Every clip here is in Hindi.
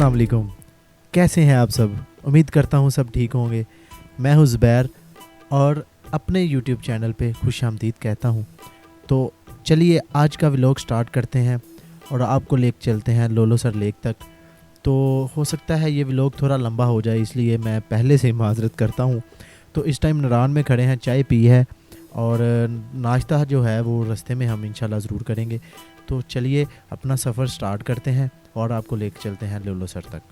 अस्सलाम वालेकुम। कैसे हैं आप सब? उम्मीद करता हूँ सब ठीक होंगे। मैं हूँ ज़ुबैर और अपने यूट्यूब चैनल पे खुशामदीद कहता हूँ। तो चलिए आज का व्लॉग स्टार्ट करते हैं और आपको लेके चलते हैं लोलोसर लेक तक। तो हो सकता है ये व्लॉग थोड़ा लंबा हो जाए, इसलिए मैं पहले से माजरत करता हूँ। तो इस टाइम नरान में खड़े हैं, चाय पी है और नाश्ता जो है वो रास्ते में हम इंशाल्लाह ज़रूर करेंगे। तो चलिए अपना सफ़र स्टार्ट करते हैं और आपको लेके चलते हैं लोलोसर तक।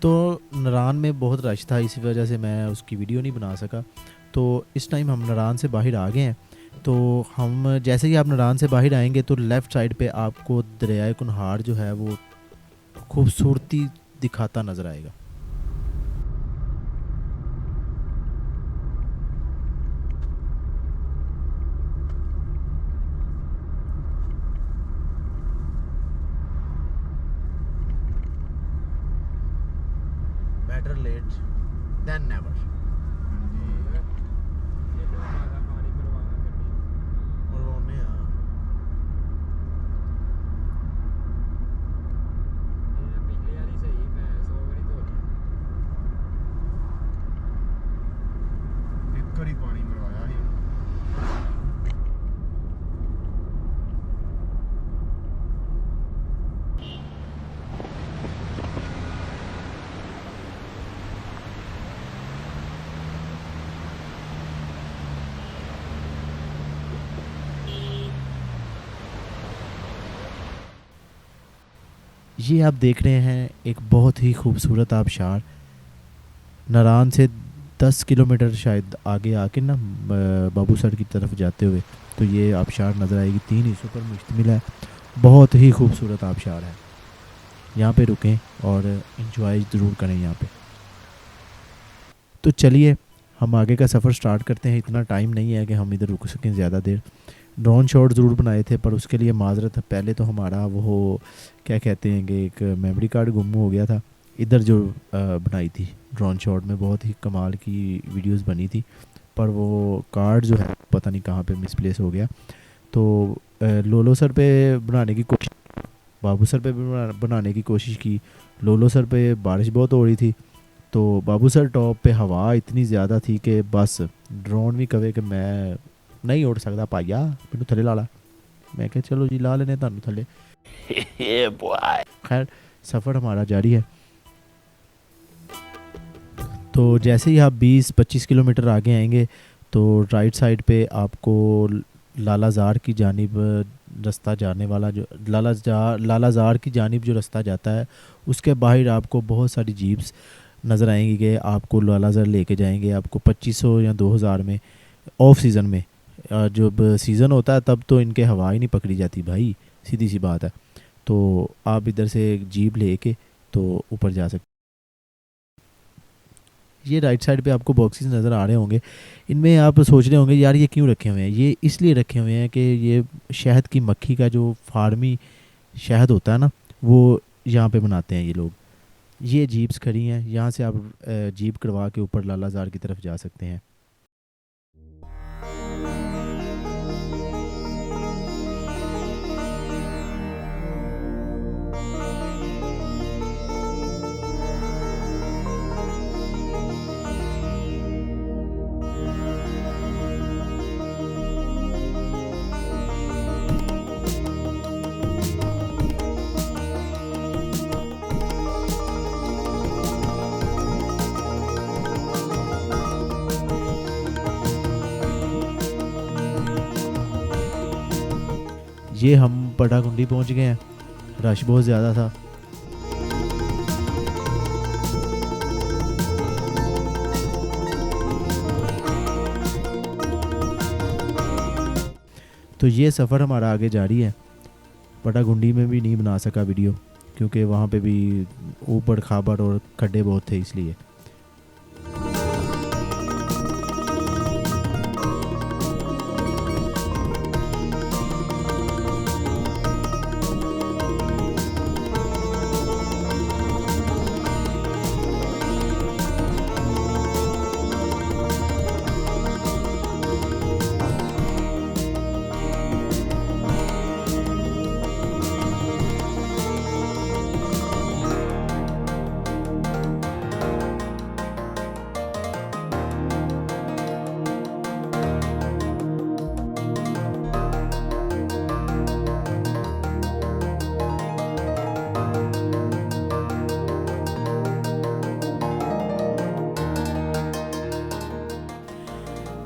तो नारान में बहुत रश था, इसी वजह से मैं उसकी वीडियो नहीं बना सका। तो इस टाइम हम नारान से बाहर आ गए हैं। तो हम जैसे ही आप नारान से बाहर आएंगे तो लेफ़्ट साइड पे आपको दरियाए कुनहार जो है वो खूबसूरती दिखाता नज़र आएगा। Better late than never. पानी मरवाया ही ये आप देख रहे हैं एक बहुत ही खूबसूरत आबशार नारान से 10 किलोमीटर शायद आगे आके ना बाबूसर की तरफ जाते हुए। तो ये आबशार नज़र आएगी, 3 हिस्सों पर मुश्तमिल है। बहुत ही खूबसूरत आबशार है। यहाँ पे रुकें और इंजॉय ज़रूर करें यहाँ पे। तो चलिए हम आगे का सफ़र स्टार्ट करते हैं। इतना टाइम नहीं है कि हम इधर रुक सकें ज़्यादा देर। ड्रोन शॉट ज़रूर बनाए थे पर उसके लिए माजरत है। पहले तो हमारा वो क्या कहते हैं कि एक मेमोरी कार्ड गुम हो गया था। इधर जो बनाई थी ड्रोन शॉट में बहुत ही कमाल की वीडियोस बनी थी, पर वो कार्ड जो है पता नहीं कहाँ पे मिसप्लेस हो गया। तो लोलोसर पे बनाने की कोशिश, बाबूसर पे भी बनाने की कोशिश की। लोलोसर पे बारिश बहुत हो रही थी, तो बाबूसर टॉप पे हवा इतनी ज़्यादा थी कि बस ड्रोन भी कहे कि मैं नहीं उड़ सकता पाइया, मैनू थले ला ला। मैं क्या चलो जी ला लेने थानू थले। खैर सफ़र हमारा जारी है। तो जैसे ही आप 20-25 किलोमीटर आगे आएंगे तो राइट साइड पे आपको लालाजार की जानिब रास्ता जाने वाला, जो लालाजार की जानिब जो रास्ता जाता है उसके बाहर आपको बहुत सारी जीप्स नज़र आएंगी कि आपको लालाजार लेके जाएंगे। आपको 2500 या 2000 में ऑफ सीज़न में, जब सीज़न होता है तब तो इनके हवा ही नहीं पकड़ी जाती भाई, सीधी सी बात है। तो आप इधर से एक जीप लेके तो ऊपर जा सकते। ये राइट साइड पे आपको बॉक्सेस नज़र आ रहे होंगे। इनमें आप सोच रहे होंगे यार ये क्यों रखे हुए हैं। ये इसलिए रखे हुए हैं कि ये शहद की मक्खी का जो फार्मी शहद होता है ना, वो यहाँ पे बनाते हैं ये लोग। ये जीप्स खड़ी हैं, यहाँ से आप जीप करवा के ऊपर लालाजार की तरफ जा सकते हैं। ये हम पटाकुंडी पहुंच गए हैं, रश बहुत ज़्यादा था। तो ये सफ़र हमारा आगे जारी है। पटाकुंडी में भी नहीं बना सका वीडियो क्योंकि वहाँ पे भी ऊबड़ खाबड़ और खड्डे बहुत थे, इसलिए।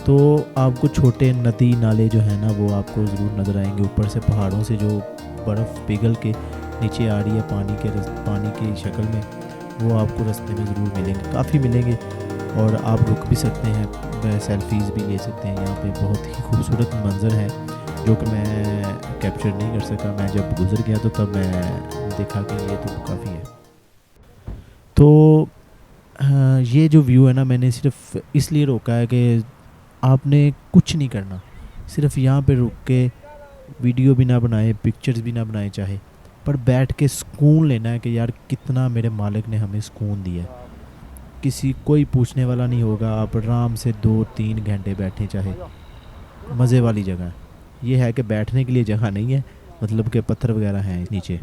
तो आपको छोटे नदी नाले जो है ना वो आपको ज़रूर नज़र आएंगे। ऊपर से पहाड़ों से जो बर्फ़ पिघल के नीचे आ रही है पानी की शक्ल में, वो आपको रास्ते में ज़रूर मिलेंगे, काफ़ी मिलेंगे। और आप रुक भी सकते हैं, सेल्फीज़ भी ले सकते हैं। यहाँ पे बहुत ही खूबसूरत मंज़र है जो कि मैं कैप्चर नहीं कर सका। मैं जब गुज़र गया तो तब मैं देखा कि ये तो काफ़ी है। तो ये जो व्यू है ना, मैंने सिर्फ इसलिए रोका है कि आपने कुछ नहीं करना, सिर्फ यहाँ पे रुक के वीडियो भी ना बनाए, पिक्चर्स भी ना बनाए चाहे, पर बैठ के सुकून लेना है कि यार कितना मेरे मालिक ने हमें सुकून दिया है। कोई पूछने वाला नहीं होगा, आप आराम से 2-3 घंटे बैठे चाहे, मज़े वाली जगह है। ये है कि बैठने के लिए जगह नहीं है, मतलब कि पत्थर वगैरह हैं नीचे।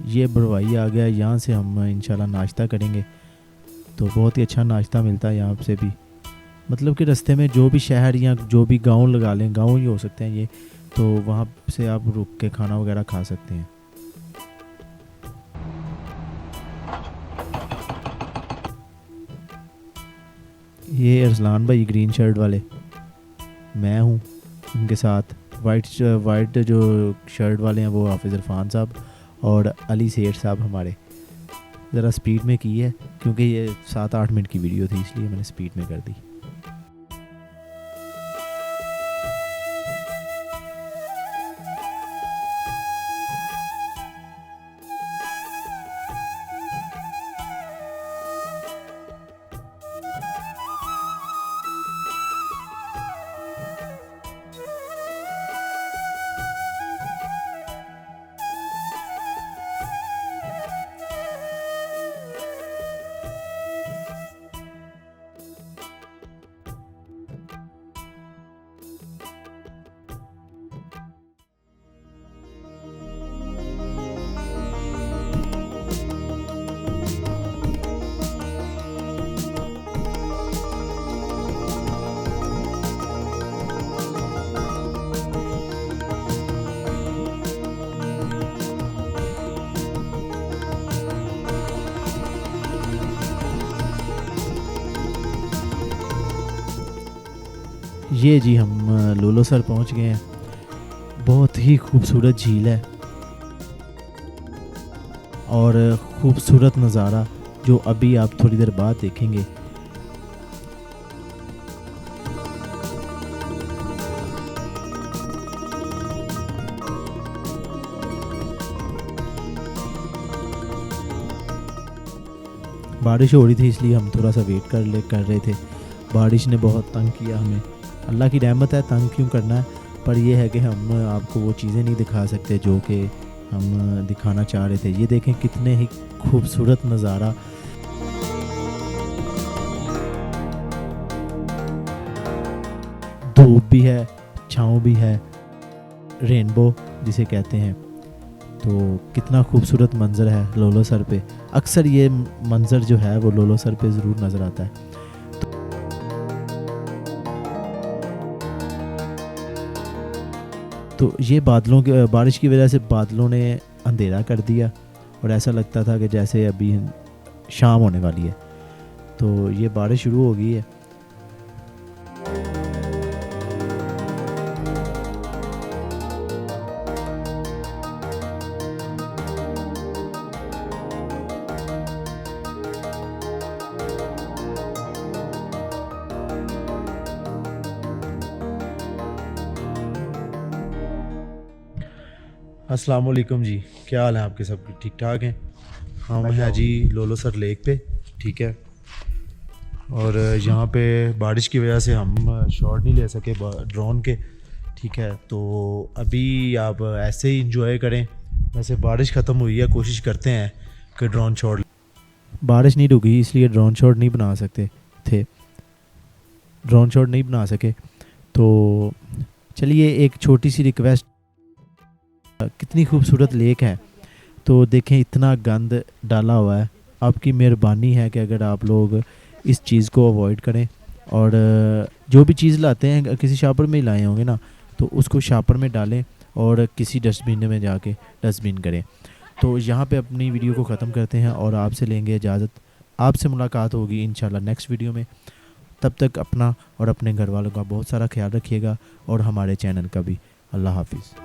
ये बरवाई आ गया, यहाँ से हम इंशाल्लाह नाश्ता करेंगे। तो बहुत ही अच्छा नाश्ता मिलता है यहाँ से भी, मतलब कि रास्ते में जो भी शहर या जो भी गांव लगा लें, गांव ही हो सकते हैं ये, तो वहाँ से आप रुक के खाना वगैरह खा सकते हैं। ये अरसलान भाई ग्रीन शर्ट वाले, मैं हूँ उनके साथ। वाइट जो शर्ट वाले हैं वो हाफिज़ इरफान साहब और अली सेठ साहब हमारे। ज़रा स्पीड में की है क्योंकि ये 7-8 मिनट की वीडियो थी, इसलिए मैंने स्पीड में कर दी। ये जी हम लोलोसर पहुंच गए हैं। बहुत ही खूबसूरत झील है और खूबसूरत नज़ारा जो अभी आप थोड़ी देर बाद देखेंगे। बारिश हो रही थी इसलिए हम थोड़ा सा वेट कर रहे थे। बारिश ने बहुत तंग किया हमें, अल्लाह की रहमत है, तंग क्यों करना है। पर यह है कि हम आपको वो चीज़ें नहीं दिखा सकते जो कि हम दिखाना चाह रहे थे। ये देखें कितने ही खूबसूरत नज़ारा। धूप भी है, छाँव भी है, रेनबो जिसे कहते हैं। तो कितना खूबसूरत मंज़र है लोलोसर पे। अक्सर ये मंज़र जो है वो लोलोसर पे ज़रूर नज़र आता है। तो ये बारिश की वजह से बादलों ने अंधेरा कर दिया और ऐसा लगता था कि जैसे अभी शाम होने वाली है। तो ये बारिश शुरू हो गई है। अस्सलाम वालेकुम जी, क्या हाल है आपके? सब ठीक ठाक हैं? हम हैं जी लोलोसर लेक पे, ठीक है। और यहाँ पे बारिश की वजह से हम शॉट नहीं ले सके ड्रोन के, ठीक है। तो अभी आप ऐसे ही इंजॉय करें। वैसे बारिश ख़त्म हुई है, कोशिश करते हैं कि ड्रोन शॉट। बारिश नहीं रुकी इसलिए ड्रोन शॉट नहीं बना सकते थे, ड्रोन शॉट नहीं बना सके। तो चलिए एक छोटी सी रिक्वेस्ट, कितनी खूबसूरत लेक है। तो देखें इतना गंद डाला हुआ है। आपकी मेहरबानी है कि अगर आप लोग इस चीज़ को अवॉइड करें और जो भी चीज़ लाते हैं किसी शॉपर में ही लाए होंगे ना, तो उसको शॉपर में डालें और किसी डस्टबिन में जाके डस्टबिन करें। तो यहाँ पे अपनी वीडियो को ख़त्म करते हैं और आपसे लेंगे इजाज़त। आपसे मुलाकात होगी इंशाल्लाह नेक्स्ट वीडियो में। तब तक अपना और अपने घर वालों का बहुत सारा ख्याल रखिएगा और हमारे चैनल का भी। अल्लाह हाफिज़।